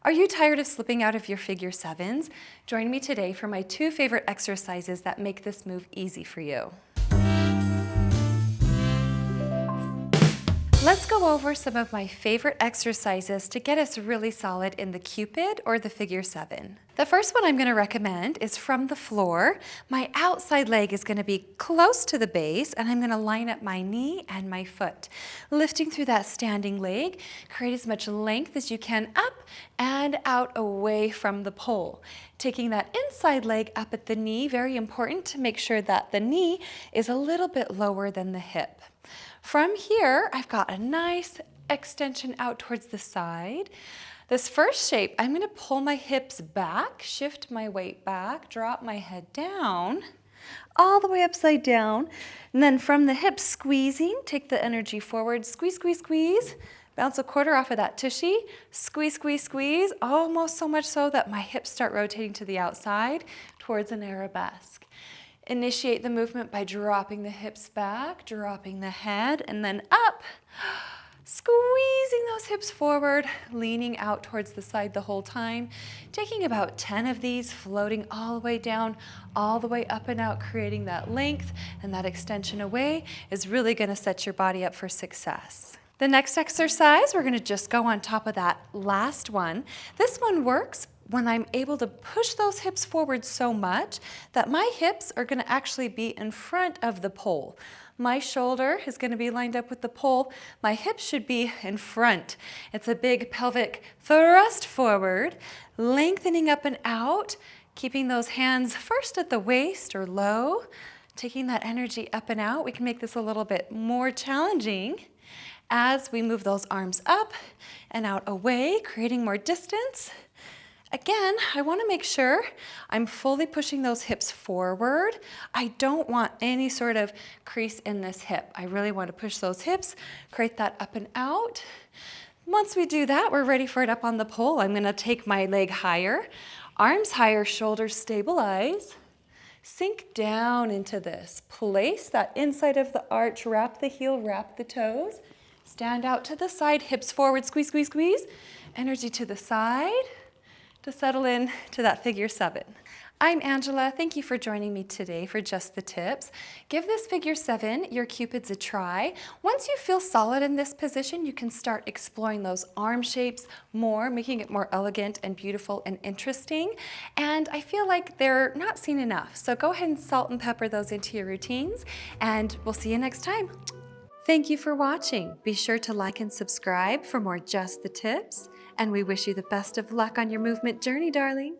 Are you tired of slipping out of your figure sevens? Join me today for my 2 favorite exercises that make this move easy for you. Let's go over some of my favorite exercises to get us really solid in the Cupid or the figure 7. The first one I'm going to recommend is from the floor. My outside leg is going to be close to the base, and I'm going to line up my knee and my foot. Lifting through that standing leg, create as much length as you can up and out away from the pole. Taking that inside leg up at the knee, very important to make sure that the knee is a little bit lower than the hip. From here, I've got a nice extension out towards the side. This first shape, I'm going to pull my hips back, shift my weight back, drop my head down, all the way upside down. And then from the hips, squeezing, take the energy forward, squeeze, squeeze, squeeze. Bounce a quarter off of that tushy, squeeze, squeeze, squeeze, almost so much so that my hips start rotating to the outside towards an arabesque. Initiate the movement by dropping the hips back, dropping the head, and then up. Squeezing those hips forward, leaning out towards the side the whole time. Taking about 10 of these, floating all the way down, all the way up and out, creating that length and that extension away is really going to set your body up for success. The next exercise, we're going to just go on top of that last one. This one works when I'm able to push those hips forward so much that my hips are going to actually be in front of the pole. My shoulder is going to be lined up with the pole. My hips should be in front. It's a big pelvic thrust forward, lengthening up and out, keeping those hands first at the waist or low, taking that energy up and out. We can make this a little bit more challenging as we move those arms up and out away, creating more distance. Again, I want to make sure I'm fully pushing those hips forward. I don't want any sort of crease in this hip. I really want to push those hips, create that up and out. Once we do that, we're ready for it up on the pole. I'm going to take my leg higher, arms higher, shoulders stabilize. Sink down into this. Place that inside of the arch, wrap the heel, wrap the toes. Stand out to the side, hips forward, squeeze, squeeze, squeeze. Energy to the side to settle in to that figure 7. I'm Angela. Thank you for joining me today for Just the Tips. Give this figure 7, your Cupids, a try. Once you feel solid in this position, you can start exploring those arm shapes more, making it more elegant and beautiful and interesting. And I feel like they're not seen enough. So go ahead and salt and pepper those into your routines, and we'll see you next time. Thank you for watching. Be sure to like and subscribe for more Just the Tips. And we wish you the best of luck on your movement journey, darling.